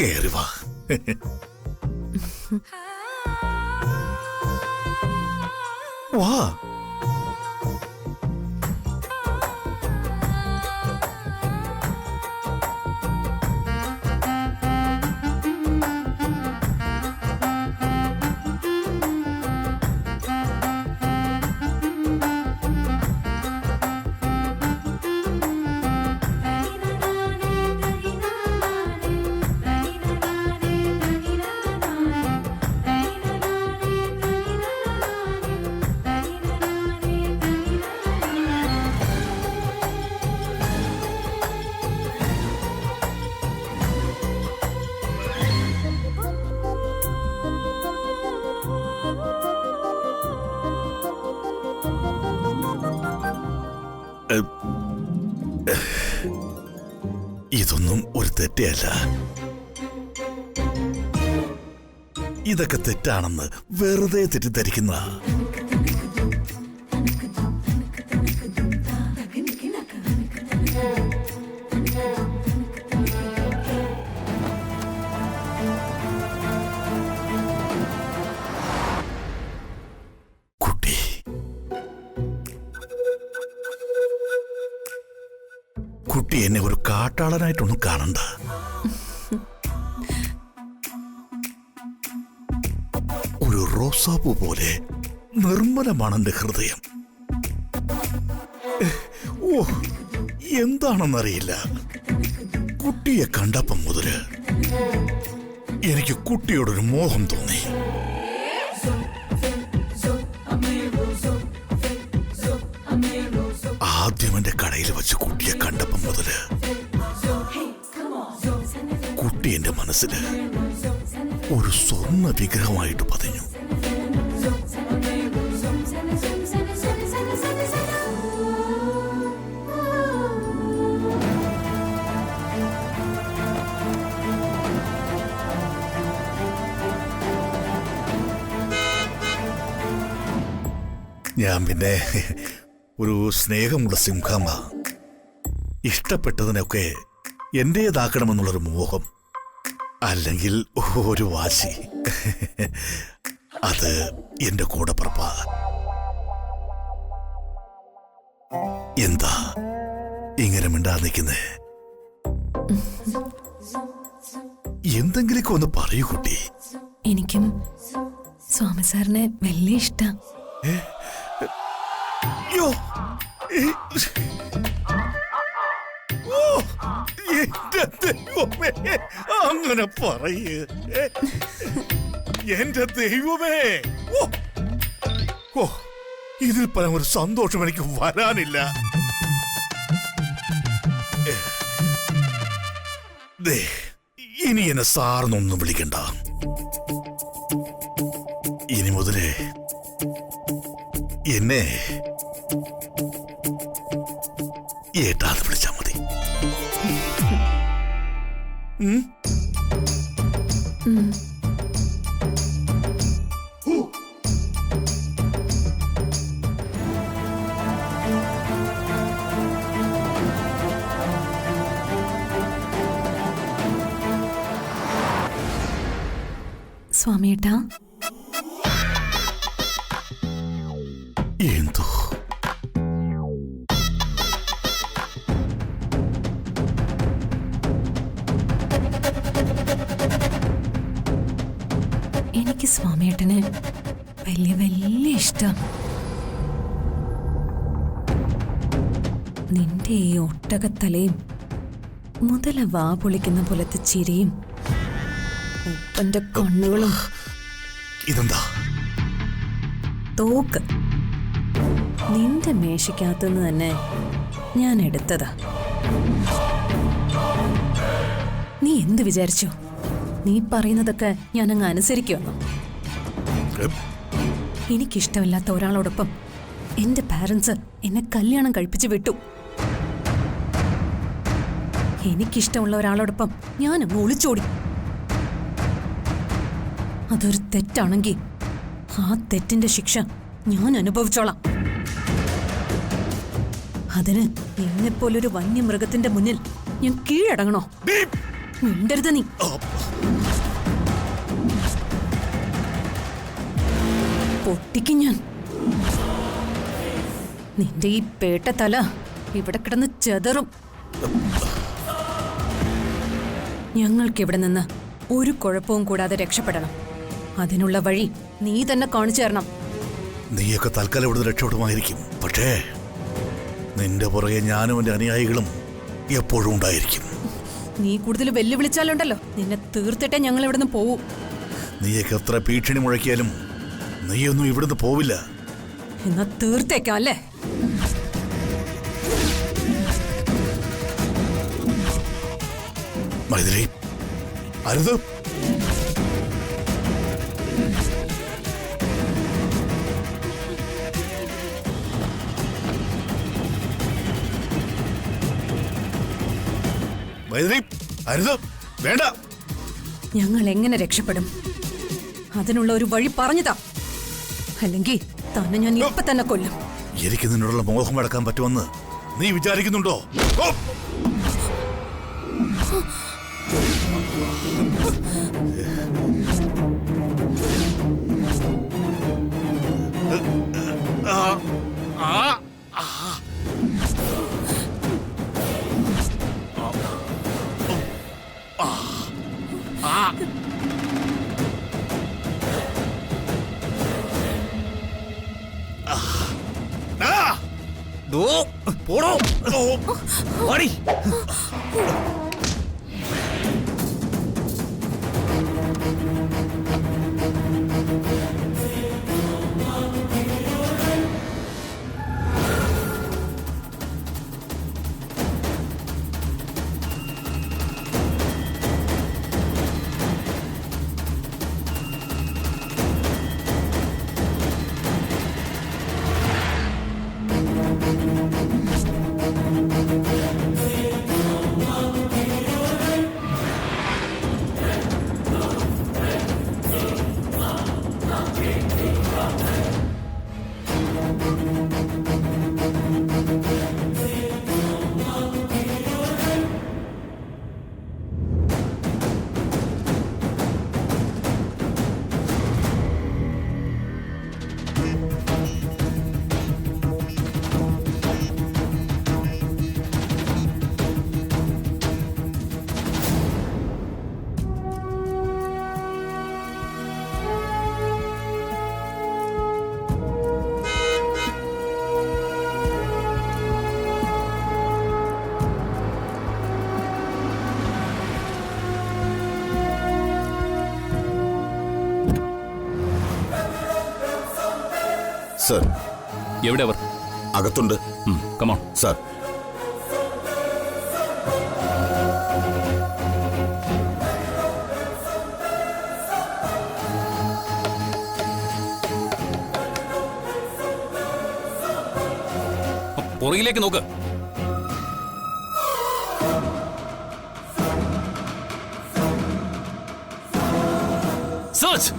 കേറി വാ. വാ. ഇതൊന്നും ഒരു തെറ്റല്ല. ഇതൊക്കെ തെറ്റാണെന്ന് വെറുതെ തെറ്റിദ്ധരിക്കുന്ന കുട്ടി എന്നെ ഒരു കാട്ടാളനായിട്ടൊന്നും കാണണ്ട. ഒരു റോസാപ്പൂ പോലെ നിർമ്മലമാണ് എന്റെ ഹൃദയം. ഓ, എന്താണെന്നറിയില്ല, കുട്ടിയെ കണ്ടപ്പം മുതല് എനിക്ക് കുട്ടിയോടൊരു മോഹം തോന്നി. ആദ്യം എന്റെ കടയിൽ വെച്ച് കുട്ടിയെ കണ്ടപ്പം മുതല് കുട്ടി എന്റെ മനസ്സില് ഒരു സ്വർണ്ണ വിഗ്രഹമായിട്ട് പതിഞ്ഞു. ഞാൻ പിന്നെ ഒരു സ്നേഹമുള്ള സിംഹമ. ഇഷ്ടപ്പെട്ടതിനൊക്കെ എന്റേതാക്കണമെന്നുള്ളൊരു മോഹം, അല്ലെങ്കിൽ ഒരു വാശി. അത് എന്റെ കൂടെ പറപ്പാ. എന്താ ഇങ്ങനെ മിണ്ടാ നിൽക്കുന്നേ? എന്തെങ്കിലൊക്കെ ഒന്ന് പറയൂ കുട്ടി. എനിക്കും സ്വാമി സാറിനെ വലിയ ഇഷ്ടം. അങ്ങനെ പറയ്. എന്റെ ദൈവമേ, ഓ, ഇതിൽ പരം ഒരു സന്തോഷം എനിക്ക് വരാനില്ല. ഇനി എന്നെ സാറിനൊന്നും വിളിക്കണ്ട. ഇനി മുതലേ എന്നെ ഏട്ടാന്ന് വിളിച്ചാ മതി. സ്വാമിയേട്ടാ, എന്തോ എനിക്ക് സ്വാമിയേട്ടന് വലിയ വലിയ ഇഷ്ടം. നിന്റെ ഈ ഒട്ടകത്തലയും മുതല വാ പൊളിക്കുന്ന പോലത്തെ ചിരിയും ഉപ്പന്റെ കണ്ണുകളും. ഇതെന്താ? തോക്ക് നിന്റെ മേശയ്ക്കകത്തുനിന്ന് തന്നെ ഞാൻ എടുത്തതാ. നീ എന്ത് വിചാരിച്ചു? നീ പറയുന്നതൊക്കെ ഞാൻ അങ്ങ് അനുസരിക്കുമെന്നോ? എനിക്കിഷ്ടമില്ലാത്ത ഒരാളോടൊപ്പം എന്റെ പാരന്റ്സ് എന്നെ കല്യാണം കഴിപ്പിച്ച് വിട്ടു. എനിക്കിഷ്ടമുള്ള ഒരാളോടൊപ്പം ഞാൻ അങ്ങ് ഒളിച്ചോടി. അതൊരു തെറ്റാണെങ്കിൽ ആ തെറ്റിന്റെ ശിക്ഷ ഞാൻ അനുഭവിച്ചോളാം. അതിന് എന്നെപ്പോലൊരു വന്യമൃഗത്തിന്റെ മുന്നിൽ ഞാൻ കീഴടങ്ങണോ? മിണ്ടരുത് നീ. പൊട്ടിക്കും ഞാൻ. നിന്റെ ഈ പേട്ട തല ഇവിടെ കിടന്ന് ചെതറും. ഞങ്ങൾക്കിവിടെ നിന്ന് ഒരു കുഴപ്പവും കൂടാതെ രക്ഷപ്പെടണം. അതിനുള്ള വഴി നീ തന്നെ കാണിച്ചു തരണം. നീയൊക്കെ തൽക്കാലം ഇവിടുന്ന് രക്ഷപ്പെടുമായിരിക്കും. പക്ഷേ നിന്റെ പുറകെ ഞാനും എന്റെ അനുയായികളും എപ്പോഴും ഉണ്ടായിരിക്കും. നീ കൂടുതൽ വെല്ലുവിളിച്ചാലുണ്ടല്ലോ, നിന്നെ തീർത്തിട്ടേ ഞങ്ങൾ ഇവിടുന്ന് പോവൂ. നീയൊക്കെ എത്ര ഭീഷണി മുഴക്കിയാലും നീയൊന്നും ഇവിടുന്ന് പോവില്ല. എന്നാ തീർത്തേക്കാം അല്ലേ? മൈഥിലി, അരുത്. മൈഥിലി, അരുത്, വേണ്ട. ഞങ്ങൾ എങ്ങനെ രക്ഷപ്പെടും? അതിനുള്ള ഒരു വഴി പറഞ്ഞതാ. അല്ലെങ്കിൽ തന്നെ ഞാൻ ഇപ്പൊ തന്നെ കൊല്ലും. എനിക്ക് നിന്നോടുള്ള മോഹം അടക്കാൻ പറ്റുമെന്ന് നീ വിചാരിക്കുന്നുണ്ടോ? ഓ! പോടോ, ഓടി. സർ, എവിടെ അവർ? അകത്തുണ്ട്. Come on sir. പുറകിലേക്ക് നോക്ക്. സെർച്ച്.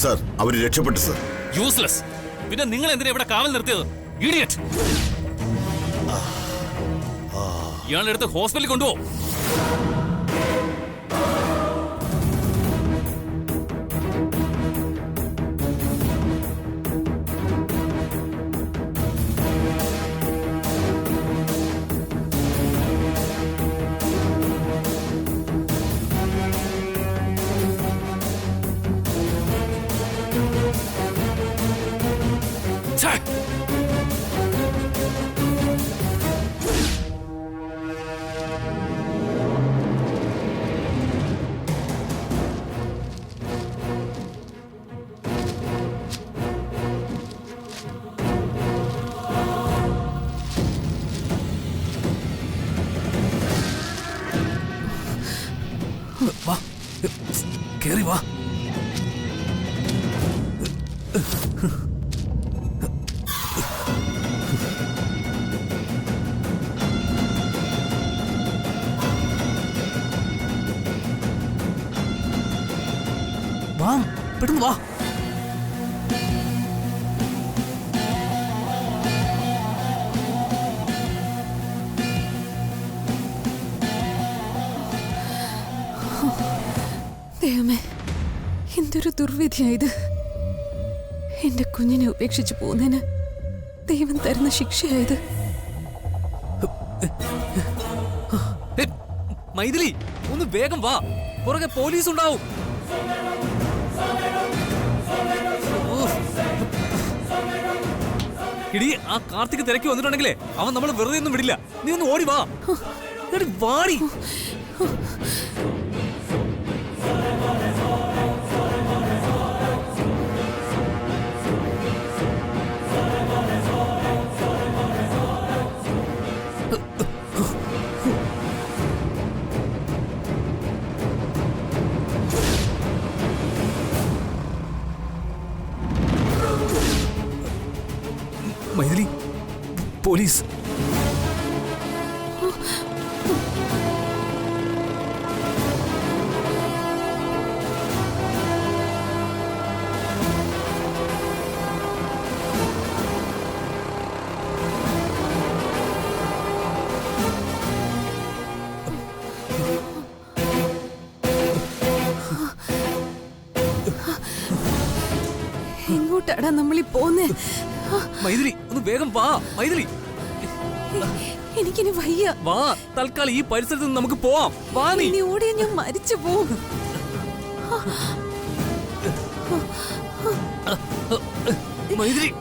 സർ, അവര് രക്ഷപ്പെട്ടു സർ. യൂസ്ലെസ്. പിന്നെ നിങ്ങൾ എന്തിനാ ഇവിടെ കാവൽ നിർത്തിയത്? ഇഡിയറ്റ്. ഇയാളെ അടുത്ത് ഹോസ്പിറ്റലിൽ കൊണ്ടുപോ. ഛേ! വാ, കേറി വാ. വാ, പെട്ടെന്ന് വാ. ദൈവമേ, എന്തൊരു ദുർവിധിയായത്. എന്റെ കുഞ്ഞിനെ ഉപേക്ഷിച്ചു പോകുന്നതിന് ദൈവം തരുന്ന ശിക്ഷയായത്. മൈഥിലി, ഒന്ന് വേഗം വാ, പുറകെ പോലീസ് ഉണ്ടാവും. ഇടി, ആ കാർത്തിക് തിരക്കി വന്നിട്ടുണ്ടെങ്കിലേ അവൻ നമ്മളെ വെറുതെ ഒന്നും വിടില്ല. നീ ഒന്ന് ഓടി വാ. എടി, വാടി. മൈഥിലി, പോലീസ്. എങ്ങോട്ടാടാ നമ്മളീ പോന്നേ? മൈഥിലി, ഒന്ന് വേഗം വാ. മൈഥിലി, എനിക്കിനി വയ്യ. വാ, തൽക്കാലം ഈ പരിസരത്ത് നിന്ന് നമുക്ക് പോവാം. വാ നീ. ഇനി ഓടിയ ഞാൻ മരിച്ചു പോവും. മൈഥിലി,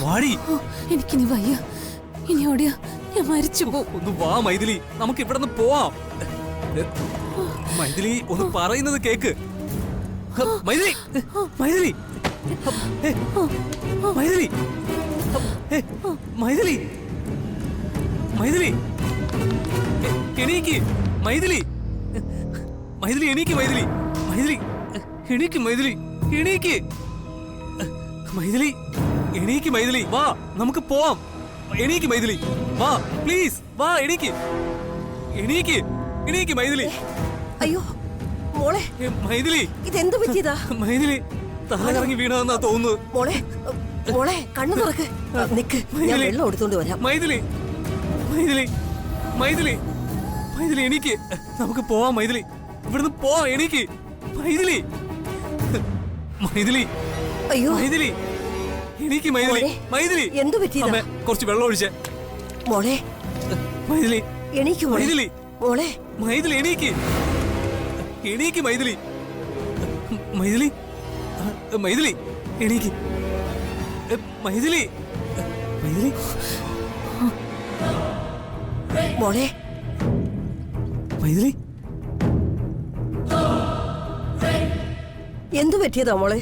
വാടി. എനിക്കിനി വയ്യ. ഇനി ഓടിയ ഞാൻ മരിച്ചു പോവും. ഒന്ന് വാ മൈഥിലി, നമുക്ക് ഇവിടെ നിന്ന് പോവാം. മൈഥിലി, ഒന്ന് പറയുന്നത് കേക്ക്. മൈഥിലി, മൈഥിലി, മൈഥിലി, മൈഥിലി, മൈഥിലി, എണീക്ക്. മൈഥിലി, മൈഥിലി, എണീക്ക്. മൈഥിലി, മൈഥിലി, എണീക്ക്. മൈഥിലി, എണീക്ക്. മൈഥിലി, എണീക്ക്. മൈഥിലി, വാ, നമുക്ക് പോവാം. എണീക്ക് മൈഥിലി, വാ പ്ലീസ്. വാ, എണീക്ക്. എണീക്ക്, എണീക്ക് മൈഥിലി. അയ്യോ മോളെ, മൈഥിലി, ഇതെന്ത് പറ്റിയതാ? മൈഥിലി തലകറങ്ങി വീണതെന്നാ തോന്നുന്നത്. മോളെ, മോളെ കണ്ണു തുറക്ക്. നിക്ക്, ഞാൻ വെള്ളം എടുത്തോണ്ട് വരാം. മൈഥിലി, മൈഥിലി, മൈഥിലി, മൈഥിലി, എണീക്ക്. നമുക്ക് പോവാം മൈഥിലി, ഇവിടുന്ന് പോവാം. എണീക്ക് മൈഥിലി. മൈഥിലി, അയ്യോ മൈഥിലി, എണീക്ക്. മൈഥിലി, മൈഥിലി, എന്ത് പറ്റിയതാ? കുറച്ച് വെള്ളം ഒഴിച്ചേ. മോളെ, മൈഥിലി, എണീക്ക്. മൈഥിലി, മോളെ, മൈഥിലി, എണീക്ക്. എണീക്ക് മൈഥിലി. മൈഥിലി, മൈഥിലി, എണീക്ക്. മൈഥിലി, മൈഥിലി, മോളെ, മൈഥിലി, എന്തു പറ്റിയതാ മോളെ?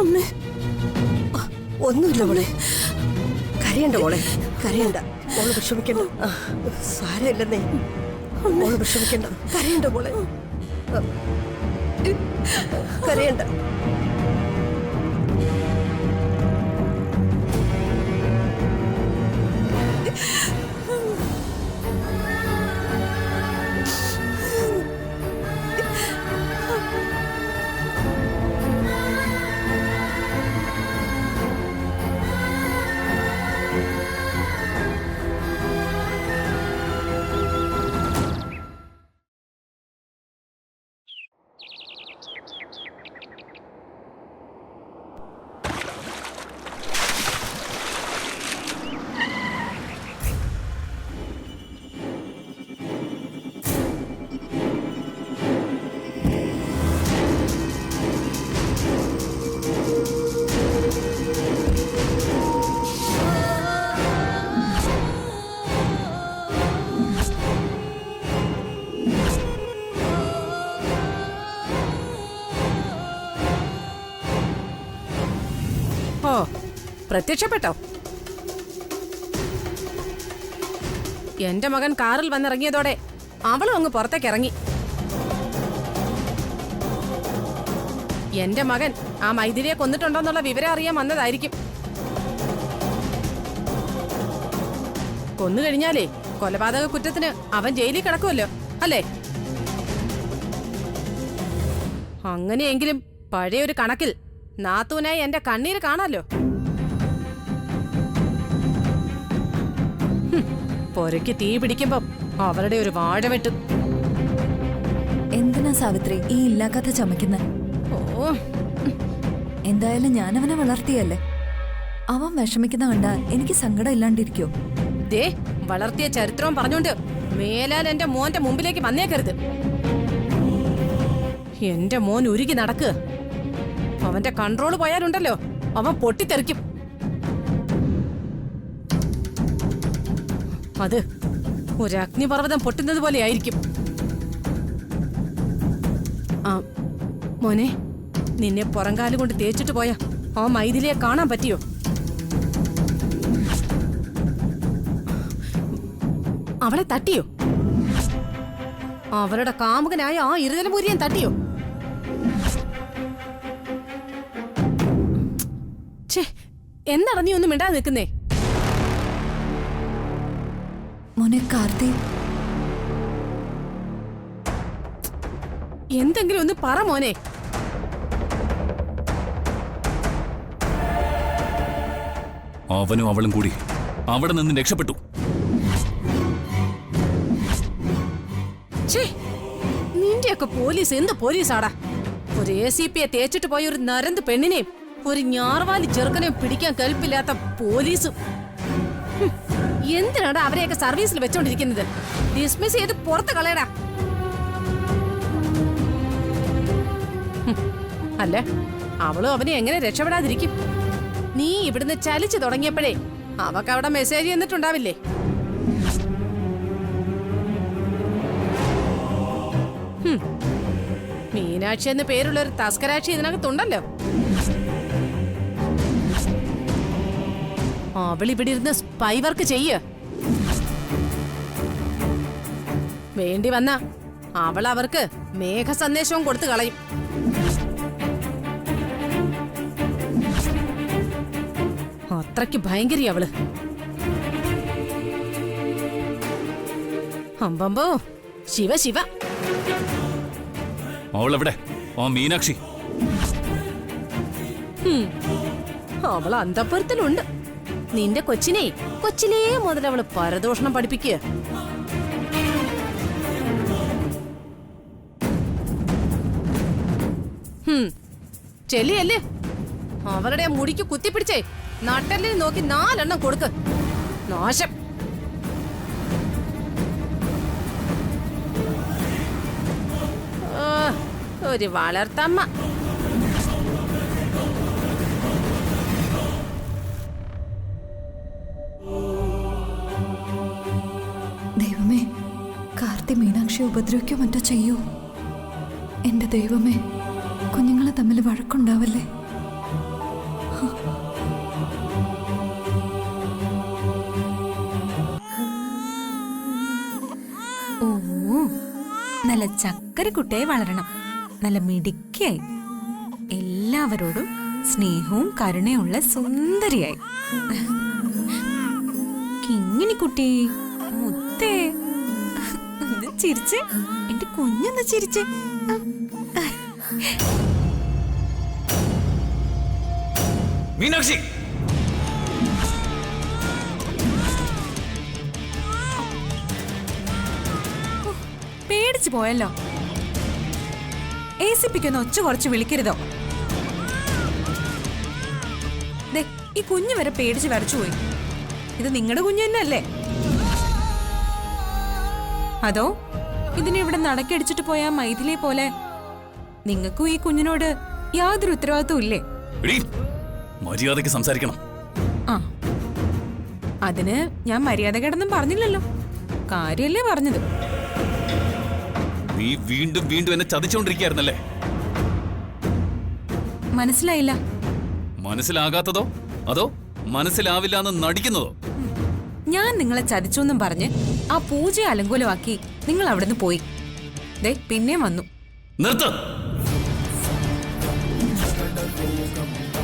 അമ്മേ, ഒന്നുമില്ല മോളെ. കരയണ്ട മോളെ, കരയണ്ട. മോള് വിഷമിക്കണ്ട. സാരമില്ലെന്നേ. മോള് വിഷമിക്കണ്ട. കരയണ്ട മോളെ, കരയണ്ട. ഓ പ്രത്യക്ഷപ്പെട്ടോ? എന്റെ മകൻ കാറിൽ വന്നിറങ്ങിയതോടെ അവളും അങ്ങ് പുറത്തേക്ക് ഇറങ്ങി. എന്റെ മകൻ ആ മൈഥിലിയെ കൊന്നിട്ടുണ്ടോന്നുള്ള വിവരം അറിയാൻ വന്നതായിരിക്കും. കൊന്നു കഴിഞ്ഞാലേ കൊലപാതക കുറ്റത്തിന് അവൻ ജയിലിൽ കിടക്കുമല്ലോ, അല്ലേ? അങ്ങനെയെങ്കിലും പഴയൊരു കണക്കിൽ നാത്തൂനായി എന്റെ കണ്ണീര് കാണാലോ. പൊരയ്ക്ക് തീ പിടിക്കുമ്പോ അവരുടെ ഒരു വാഴ വെട്ടും. എന്തിനാ സാവിത്രി ഈ ഇല്ലാക്കഥ ചമയ്ക്കുന്ന? ഓ, എന്തായാലും ഞാൻ അവനെ വളർത്തിയല്ലേ. അവൻ വിഷമിക്കുന്ന കണ്ടാ എനിക്ക് സങ്കടം ഇല്ലാണ്ടിരിക്കോ? ദേ വളർത്തിയ ചരിത്രവും പറഞ്ഞോണ്ട് മേലാൽ എന്റെ മോന്റെ മുമ്പിലേക്ക് വന്നേക്കരുത്. എന്റെ മോൻ ഉരുകി നടക്കുക. അവന്റെ കൺട്രോള് പോയാലുണ്ടല്ലോ അവൻ പൊട്ടിത്തെറിക്കും. അത് ഒരു അഗ്നിപർവ്വതം പൊട്ടുന്നത് പോലെ ആയിരിക്കും. ആ മോനെ, നിന്നെ പുറംകാല് കൊണ്ട് തേച്ചിട്ട് പോയ ആ മൈഥിലിയെ കാണാൻ പറ്റിയോ? അവളെ തട്ടിയോ? അവരുടെ കാമുകനായ ആ ഇരുതലമുരിയൻ തട്ടിയോ? എന്താണ് നീ ഒന്നും മിണ്ടാതെ നിൽക്കുന്നേ? മോനെ കാർത്തി, എന്തെങ്കിലും ഒന്ന് പറ മോനെ. അവനും അവളും കൂടി അവിടെ നിന്ന് രക്ഷപ്പെട്ടു. നിന്റെയൊക്കെ പോലീസ് എന്ത് പോലീസാടാ? ഒരു ACPയെ തേച്ചിട്ട് പോയ ഒരു നരന്ത് പെണ്ണിനെയും ഒരു ഞാർവാലി ചെറുക്കനെയും പിടിക്കാൻ കൽപ്പില്ലാത്ത പോലീസും. എന്തിനാടാ അവരെയൊക്കെ സർവീസിൽ വെച്ചോണ്ടിരിക്കുന്നത്? ഡിസ്മിസ് ചെയ്ത് പുറത്ത് കളയടാ. അല്ല, അവളും അവനെ എങ്ങനെ രക്ഷപ്പെടാതിരിക്കും? നീ ഇവിടുന്ന് ചലിച്ചു തുടങ്ങിയപ്പോഴേ അവക്ക് അവിടെ മെസ്സേജ് എന്നിട്ടുണ്ടാവില്ലേ? മീനാക്ഷി എന്ന് പേരുള്ള ഒരു തസ്കരാക്ഷി ഇതിനകത്തുണ്ടല്ലോ. അവളിവിടെ ഇരുന്ന് സ്പൈ വർക്ക് ചെയ്യ. വേണ്ടി വന്ന അവൾ അവർക്ക് മേഘ സന്ദേശവും കൊടുത്തു കളയും. അത്രയ്ക്ക് ഭയങ്കരി അവള്. അമ്പമ്പോ, ശിവ ശിവ. അവളെവിടെ? ആ മീനാക്ഷി. അവൾ അന്തപ്പുരത്തിലുണ്ട്. നിന്റെ കൊച്ചിനെ കൊച്ചിലേ മുതൽ അവള് പരദൂഷണം പഠിപ്പിക്കുക. ചെല്ലിയല്ലേ അവരുടെ മുടിക്ക് കുത്തിപ്പിടിച്ചേ നട്ടലിൽ നോക്കി 4 എണ്ണം കൊടുക്ക്. നാശം. ഒരു വളർത്തമ്മ. ദൈവമേ, കാർത്തി മീനാക്ഷിയെ ഉപദ്രവിക്കോ മറ്റോ ചെയ്യോ? എന്റെ ദൈവമേ, കുഞ്ഞുങ്ങളെ തമ്മിൽ വഴക്കുണ്ടാവല്ലേ? ഓ, നല്ല ചക്കര കുട്ടിയായി വളരണം. നല്ല മിടുക്കിയായി, എല്ലാവരോടും സ്നേഹവും കരുണയുള്ള സുന്ദരിയായി. കിങ്ങിണി കുട്ടി, മുത്തേ, ഒന്ന് ചിരിച്ചേ, എന്റെ കുഞ്ഞൊന്ന് ചിരിച്ചേ. മീനാക്ഷി, പേടിച്ചു പോയല്ലോ. ACPക്കൊന്ന് ഒച്ച കുറച്ച് വിളിക്കരുതോ? ദേ, ഈ കുഞ്ഞു വരെ പേടിച്ച് വരച്ചുപോയി. ഇത് നിങ്ങളുടെ കുഞ്ഞു തന്നെ അല്ലേ? അതോ ഇതിനെ ഇവിടെ നടക്കടിച്ചിട്ട് പോയ മൈഥിലിയെ പോലെ നിങ്ങൾക്കും ഈ കുഞ്ഞിനോട് യാതൊരു ഉത്തരവാദിത്വം ഇല്ലേ? മര്യാദയ്ക്ക് സംസാരിക്കണം. ആ, അതിന് ഞാൻ മര്യാദ കേടൊന്നും പറഞ്ഞില്ലല്ലോ, കാര്യല്ലേ പറഞ്ഞത്. നീ വീണ്ടും വീണ്ടും എന്നെ ചതിച്ചോണ്ടിരിക്കുകയായിരുന്നല്ലേ? മനസ്സിലായില്ല. മനസ്സിലാകാത്തതോ അതോ മനസ്സിലാവില്ല എന്ന് നടിക്കുന്നതോ? ഞാൻ നിങ്ങളെ ചതിച്ചൊന്നും പറഞ്ഞ് ആ പൂജ അലങ്കോലമാക്കി നിങ്ങൾ അവിടുന്ന് പോയി. ദേ പിന്നെയും വന്നു. നിർത്ത്.